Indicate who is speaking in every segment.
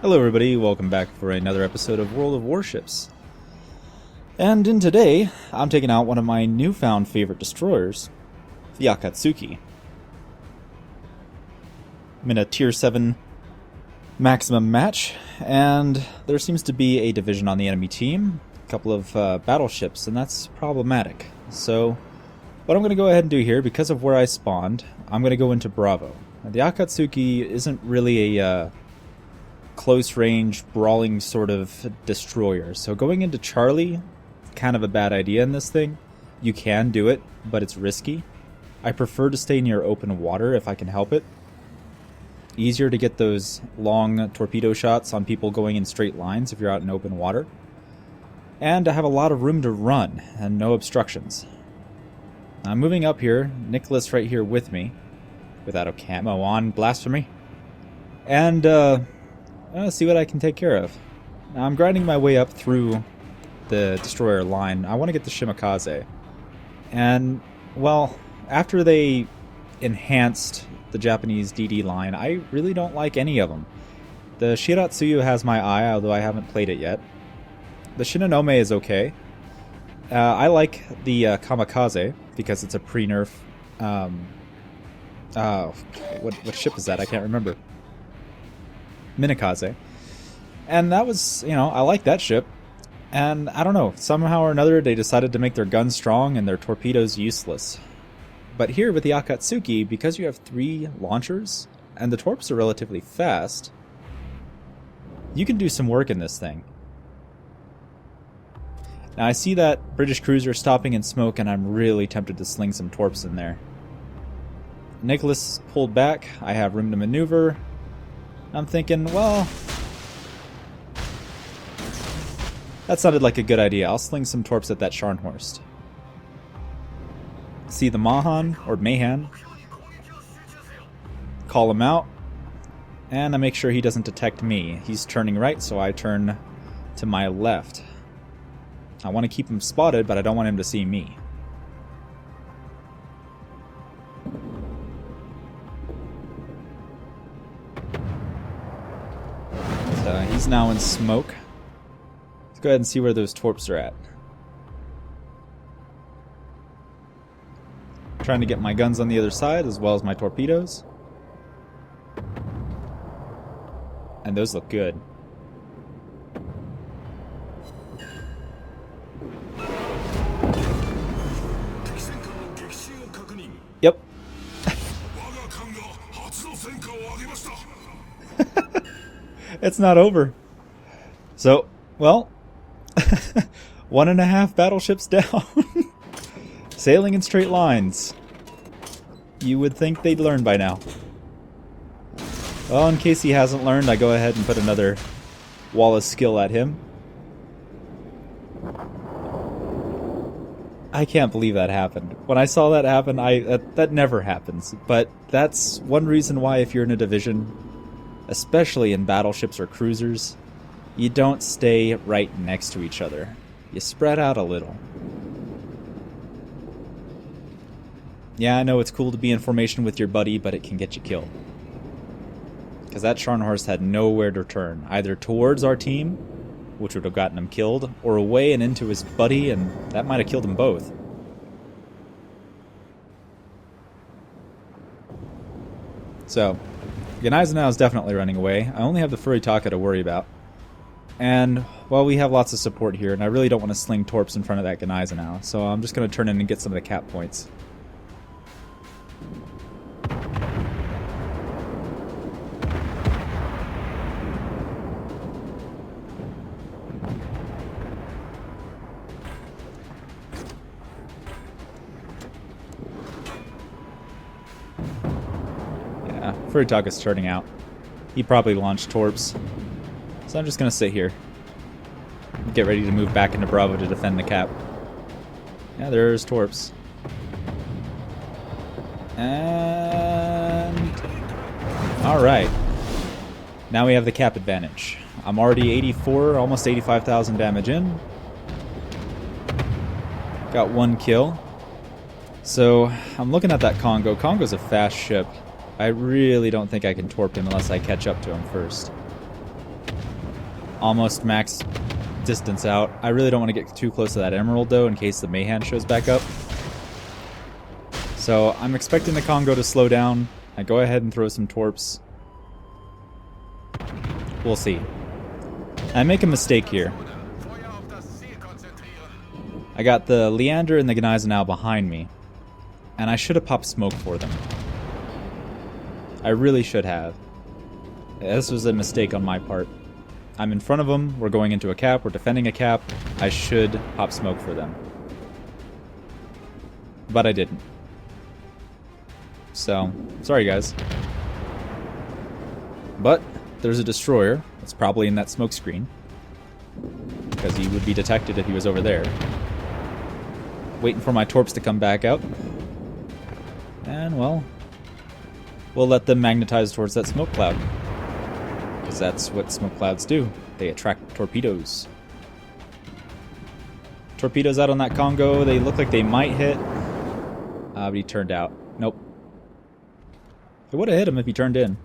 Speaker 1: Hello everybody, welcome back for another episode of World of Warships. And in today, I'm taking out one of my newfound favorite destroyers, the Akatsuki. I'm in a tier 7 maximum match, and there seems to be a division on the enemy team, a couple of battleships, and that's problematic. So, what I'm going to go ahead and do here, because of where I spawned, I'm going to go into Bravo. Now, the Akatsuki isn't really a close range, brawling sort of destroyer, so going into Charlie, kind of a bad idea in this thing. You can do it, but it's risky. I prefer to stay near open water if I can help it. Easier to get those long torpedo shots on people going in straight lines if you're out in open water. And I have a lot of room to run and no obstructions. I'm moving up here, Nicholas right here with me, without a camo on, blasphemy. And let's see what I can take care of. Now I'm grinding my way up through the destroyer line. I want to get the Shimakaze. And, well, after they enhanced the Japanese DD line, I really don't like any of them. The Shiratsuyu has my eye, although I haven't played it yet. The Shinonome is okay. I like the Kamikaze, because it's a pre-nerf. What ship is that? I can't remember. Minakaze. And that was, I like that ship. And I don't know, somehow or another they decided to make their guns strong and their torpedoes useless. But here with the Akatsuki, because you have 3 launchers, and the torps are relatively fast, you can do some work in this thing. Now I see that British cruiser stopping in smoke, and I'm really tempted to sling some torps in there. Nicholas pulled back, I have room to maneuver. I'm thinking, well, that sounded like a good idea. I'll sling some torps at that Scharnhorst. See the Mahan, or Mahan. Call him out. And I make sure he doesn't detect me. He's turning right, so I turn to my left. I want to keep him spotted, but I don't want him to see me. He's now in smoke. Let's go ahead and see where those torps are at. Trying to get my guns on the other side as well as my torpedoes. And those look good. Yep. It's not over. So, well, 1.5 battleships down. Sailing in straight lines. You would think they'd learn by now. Well, in case he hasn't learned, I go ahead and put another wall of skill at him. I can't believe that happened. When I saw that happen, that never happens. But that's one reason why if you're in a division, especially in battleships or cruisers, you don't stay right next to each other. You spread out a little. Yeah, I know it's cool to be in formation with your buddy, but it can get you killed. Because that Scharnhorst had nowhere to turn, either towards our team, which would have gotten him killed, or away and into his buddy, and that might have killed them both. So, Gneisenau is definitely running away. I only have the Furitaka to worry about. And, well, we have lots of support here, and I really don't want to sling torps in front of that Gneisenau, so I'm just going to turn in and get some of the cap points. Yeah, Furitaka's turning out. He probably launched torps. So I'm just going to sit here. Get ready to move back into Bravo to defend the cap. Yeah, there's torps. And... alright. Now we have the cap advantage. I'm already 84, almost 85,000 damage in. Got 1 kill. So, I'm looking at that Congo. Congo's a fast ship. I really don't think I can torp him unless I catch up to him first. Almost max distance out. I really don't want to get too close to that emerald though in case the Mayhan shows back up. So I'm expecting the Congo to slow down. I go ahead and throw some torps. We'll see. I make a mistake here. I got the Leander and the Gneisenau behind me, and I should have popped smoke for them. I really should have. This was a mistake on my part. I'm in front of them, we're going into a cap, we're defending a cap. I should pop smoke for them. But I didn't. So, sorry guys. But there's a destroyer that's probably in that smoke screen, because he would be detected if he was over there. Waiting for my torps to come back out. And, well, we'll let them magnetize towards that smoke cloud. Because that's what smoke clouds do. They attract torpedoes. Torpedoes out on that Congo. They look like they might hit. But he turned out. Nope. It would have hit him if he turned in.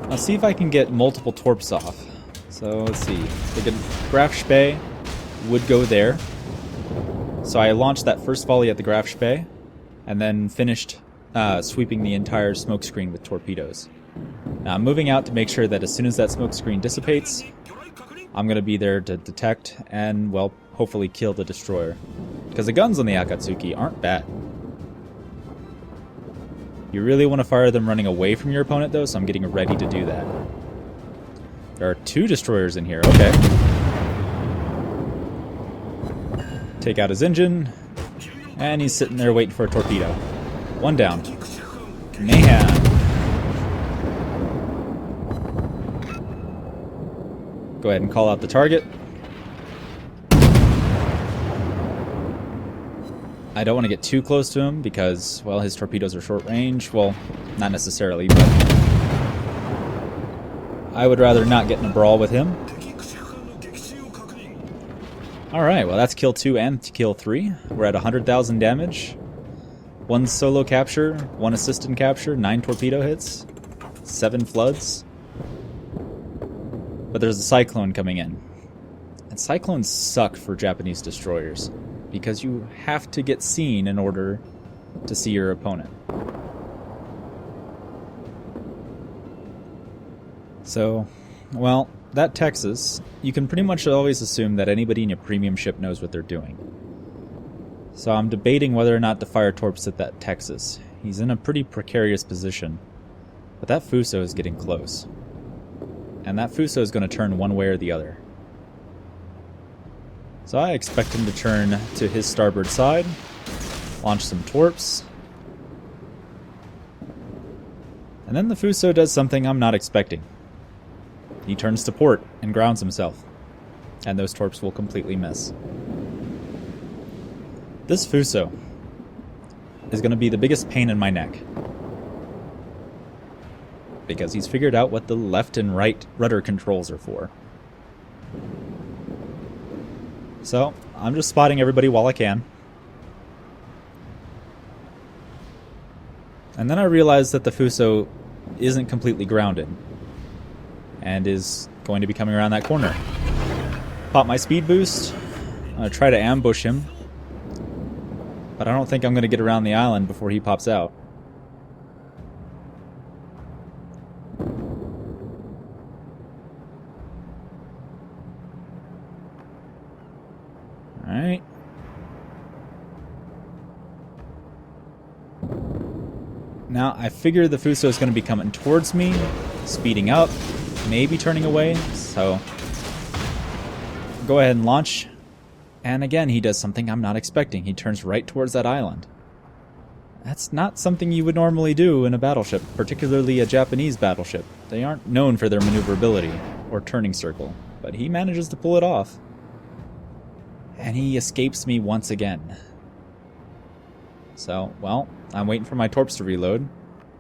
Speaker 1: I'll see if I can get multiple torps off. So, let's see. The Graf Spee would go there. So I launched that first volley at the Graf Spee, and then finished sweeping the entire smoke screen with torpedoes. Now I'm moving out to make sure that as soon as that smoke screen dissipates, I'm going to be there to detect and, well, hopefully kill the destroyer. Because the guns on the Akatsuki aren't bad. You really want to fire them running away from your opponent, though, so I'm getting ready to do that. There are 2 destroyers in here. Okay. Take out his engine, and he's sitting there waiting for a torpedo. 1 down. Mayhem. Go ahead and call out the target. I don't want to get too close to him because, well, his torpedoes are short range. Well, not necessarily, but I would rather not get in a brawl with him. Alright, well that's kill 2 and kill 3. We're at 100,000 damage. 1 solo capture, 1 assistant capture, 9 torpedo hits, 7 floods. But there's a cyclone coming in. And cyclones suck for Japanese destroyers, because you have to get seen in order to see your opponent. So, well, that Texas, you can pretty much always assume that anybody in your premium ship knows what they're doing. So I'm debating whether or not to fire torps at that Texas. He's in a pretty precarious position. But that Fuso is getting close. And that Fuso is going to turn one way or the other. So I expect him to turn to his starboard side, launch some torps, and then the Fuso does something I'm not expecting. He turns to port and grounds himself, and those torps will completely miss. This Fuso is going to be the biggest pain in my neck, because he's figured out what the left and right rudder controls are for. So, I'm just spotting everybody while I can. And then I realize that the Fuso isn't completely grounded, and is going to be coming around that corner. Pop my speed boost. I'm going to try to ambush him, but I don't think I'm going to get around the island before he pops out. Alright. Now, I figure the Fuso is going to be coming towards me, speeding up, maybe turning away, so go ahead and launch. And again, he does something I'm not expecting. He turns right towards that island. That's not something you would normally do in a battleship, particularly a Japanese battleship. They aren't known for their maneuverability or turning circle, but he manages to pull it off. And he escapes me once again. So, well, I'm waiting for my torps to reload.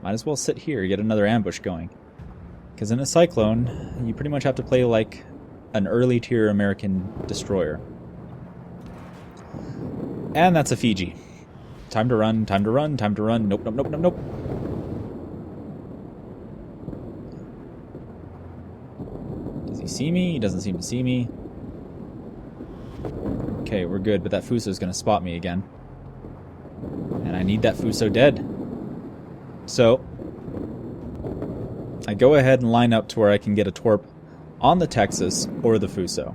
Speaker 1: Might as well sit here, get another ambush going. Because in a cyclone, you pretty much have to play like an early tier American destroyer. And that's a Fiji. Time to run, time to run, time to run. Nope, nope, nope, nope, nope. Does he see me? He doesn't seem to see me. Okay, we're good, but that Fuso's gonna spot me again. And I need that Fuso dead. So, I go ahead and line up to where I can get a torp on the Texas or the Fuso.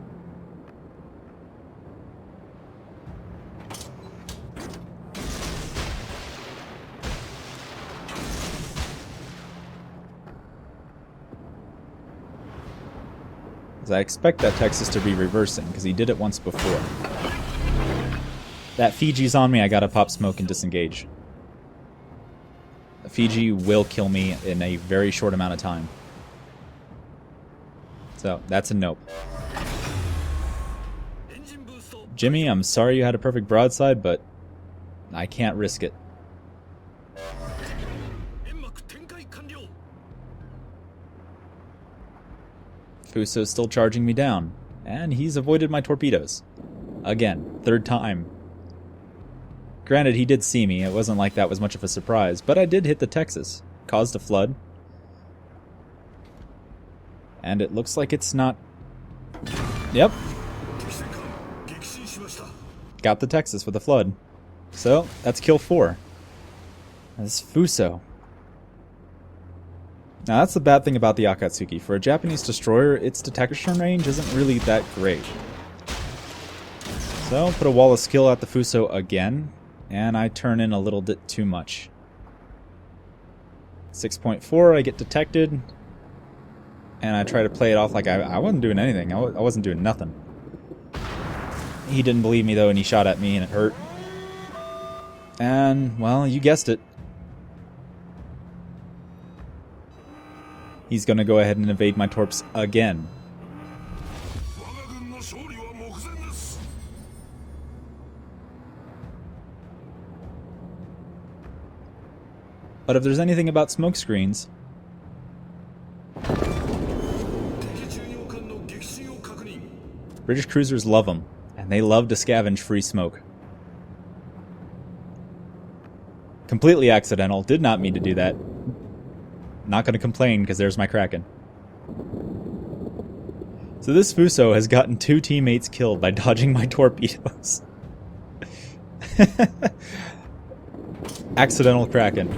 Speaker 1: I expect that Texas to be reversing, because he did it once before. That Fiji's on me, I gotta pop smoke and disengage. The Fiji will kill me in a very short amount of time. So, that's a nope. Jimmy, I'm sorry you had a perfect broadside, but I can't risk it. Fuso's still charging me down, and he's avoided my torpedoes. Again, third time. Granted, he did see me, it wasn't like that was much of a surprise, but I did hit the Texas, caused a flood, and it looks like it's not... Yep. Got the Texas with a flood. So, that's kill 4. This Fuso. Now that's the bad thing about the Akatsuki. For a Japanese destroyer, its detection range isn't really that great. So, put a wall of skill at the Fuso again, and I turn in a little bit too much. 6.4, I get detected, and I try to play it off like I wasn't doing anything. I wasn't doing nothing. He didn't believe me though, and he shot at me, and it hurt. And, well, you guessed it. He's going to go ahead and evade my torps again. But if there's anything about smoke screens, British cruisers love them, and they love to scavenge free smoke. Completely accidental, did not mean to do that. Not going to complain, because there's my Kraken. So this Fuso has gotten 2 teammates killed by dodging my torpedoes. Accidental Kraken.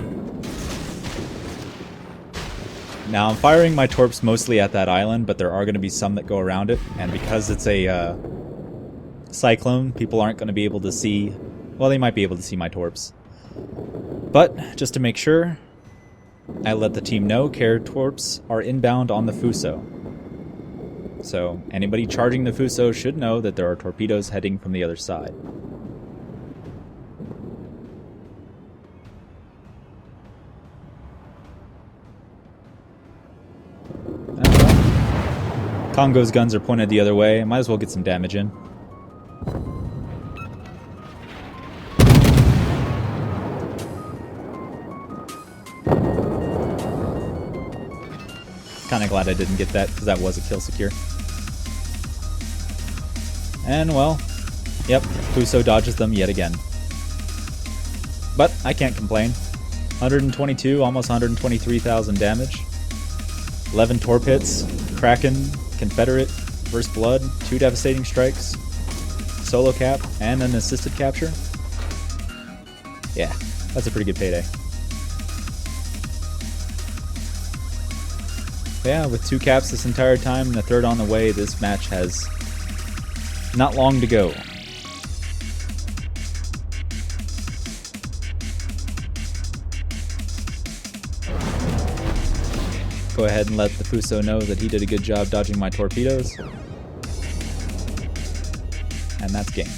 Speaker 1: Now I'm firing my torps mostly at that island, but there are going to be some that go around it, and because it's a cyclone, people aren't going to be able to see... Well, they might be able to see my torps. But, just to make sure, I let the team know care torps are inbound on the Fuso. So, anybody charging the Fuso should know that there are torpedoes heading from the other side. Congo's guns are pointed the other way. I might as well get some damage in. Kinda glad I didn't get that, because that was a kill secure. And, well, yep, Fuso dodges them yet again. But I can't complain. 122, almost 123,000 damage. 11 torp hits, Kraken, Confederate, First Blood, 2 devastating strikes, solo cap, and an assisted capture. Yeah, that's a pretty good payday. Yeah, with 2 caps this entire time and a 3rd on the way, this match has not long to go. Go ahead and let the Fuso know that he did a good job dodging my torpedoes. And that's game.